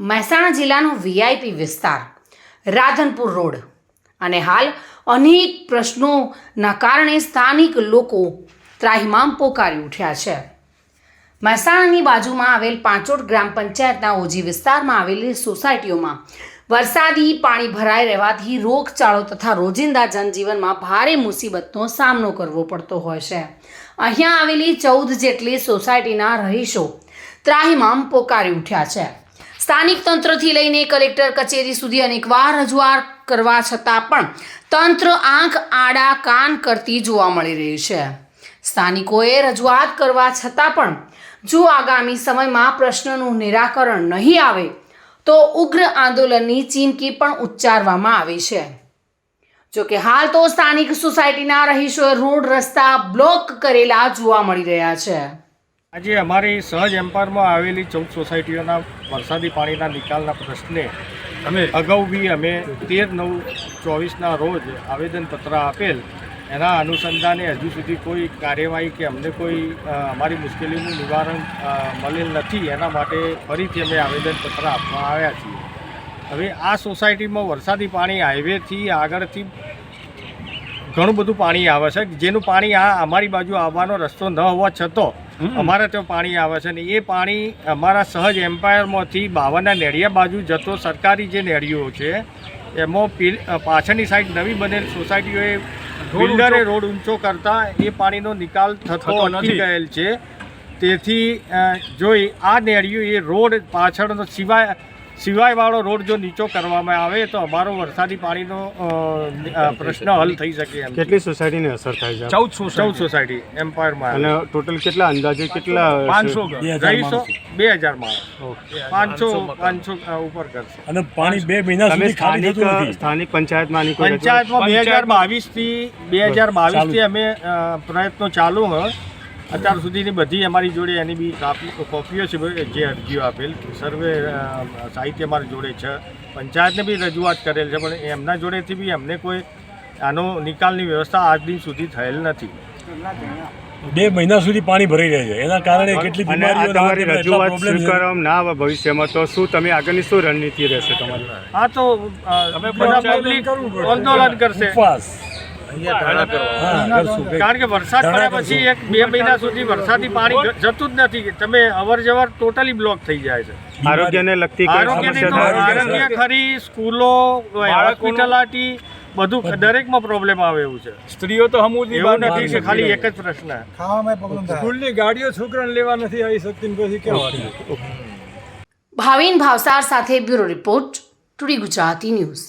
મહેસાણા જિલ્લાનો વીઆઈપી વિસ્તાર રાધનપુર રોડ અને હાલ અનેક પ્રશ્નોના કારણે સ્થાનિક લોકો ત્રાહિમામ પોકારી ઉઠ્યા છે। મહેસાણાની બાજુમાં આવેલ પાંચોટ ગ્રામ પંચાયતના ઓજી વિસ્તારમાં આવેલી સોસાયટીઓમાં વરસાદી પાણી ભરાઈ રહેવાથી રોગચાળો તથા રોજિંદા જનજીવનમાં ભારે મુસીબતનો સામનો કરવો પડતો હોય છે। અહીંયા આવેલી 14 જેટલી સોસાયટીના રહીશો ત્રાહિમામ પોકારી ઉઠ્યા છે। સ્થાનિક તંત્રથી લઈને કલેક્ટર કચેરી સુધી અનેકવાર રજૂઆત કરવા છતાં પણ તંત્ર આંખ આડા કાન કરતી જોવા મળી રહી છે। સ્થાનિકોએ રજૂઆત કરવા છતાં પણ જો આગામી સમયમાં પ્રશ્નનું નિરાકરણ નહીં આવે તો ઉગ્ર આંદોલનની ચીમકી પણ ઉચ્ચારવામાં આવી છે। જોકે હાલ તો સ્થાનિક સોસાયટીના રહીશોએ રોડ રસ્તા બ્લોક કરેલા જોવા મળી રહ્યા છે। આજે અમારી સહજ એમ્પાયરમાં આવેલી 14 સોસાયટીઓના વરસાદી પાણીના નિકાલના પ્રશ્ને અગાઉ બી અમે 13/9/24ના રોજ આવેદનપત્ર આપેલ। એના અનુસંધાને હજુ સુધી કોઈ કાર્યવાહી કે અમને કોઈ અમારી મુશ્કેલીનું નિવારણ મળેલ નથી। એના માટે ફરીથી અમે આવેદનપત્ર આપવા આવ્યા છીએ। હવે આ સોસાયટીમાં વરસાદી પાણી હાઈવેથી આગળથી ઘણું બધું પાણી આવે છે, જેનું પાણી આ અમારી બાજુ આવવાનો રસ્તો ન હોવા છતાં અમારે ત્યાં પાણી આવે છે ને એ પાણી અમારા સહજ એમ્પાયરમાંથી બાવરના નેડિયા બાજુ જતો સરકારી જે નેડિયો છે એમાં પાછળની સાઈડ નવી બનેલ સોસાયટીઓએ બિલ્ડરે રોડ ઊંચો કરતા એ પાણીનો નિકાલ થતો અટકી ગયેલ છે। તેથી જો આ નેડિયો એ રોડ પાછળનો સિવાયવાળો રોડ જો નીચો કરવામાં આવે તો અમારો વરસાદી પાણીનો પ્રશ્ન હલ થઈ શકે એમ। કેટલી સોસાયટીને અસર થાય છે? 14 સોસાયટી એમ્પાયરમાં। અને ટોટલ કેટલા અંદાજે કેટલા? 500 2000 માણસ 500 ઉપર કરશે। અને પાણી 2 મહિના સુધી ખાલી થતું નથી। સ્થાનિક પંચાયતમાં 2022 થી અમે પ્રયત્નો ચાલુ હોય। અત્યાર સુધીની બધી અમારી જોડે એની બી કોપીઓ છે જે અરજીઓ આપેલ સર્વે સાહિત્ય અમારી જોડે છે। પંચાયતને બી રજૂઆત કરેલ છે, પણ એમના જોડેથી બી અમને કોઈ આનો નિકાલની વ્યવસ્થા આજ દિન સુધી થયેલ નથી। 2 મહિના સુધી પાણી ભરાઈ રહે છે, એના કારણે કેટલી બીમારીઓ તમારી રજૂઆત સ્વીકારવામાં ના આવે ભવિષ્યમાં તો શું તમે આગળની શું રણનીતિ રહેશે તમારી? હા, તો અમે બધા પબ્લિક આંદોલન કરશે, કારણ કે વરસાદ પડ્યા પછી 1-2 મહિના સુધી વરસાદી પાણી જતું જ નથી। તમે અવર જવર ટોટલી બ્લોક થઈ જાય છે। આરોગ્યને લગતી આરોગ્ય ખરી, સ્કૂલો, હોસ્પિટાલિટી બધું દરેકમાં પ્રોબ્લેમ આવે એવું છે। સ્ત્રીઓ તો એવું નથી કે ખાલી એક જ પ્રશ્ન સ્કૂલની ગાડીઓ છોકરાને લેવા નથી આવી શકતી, પછી કેવું? ભાવિન ભાવસાર સાથે bureau report, today Gujarati news.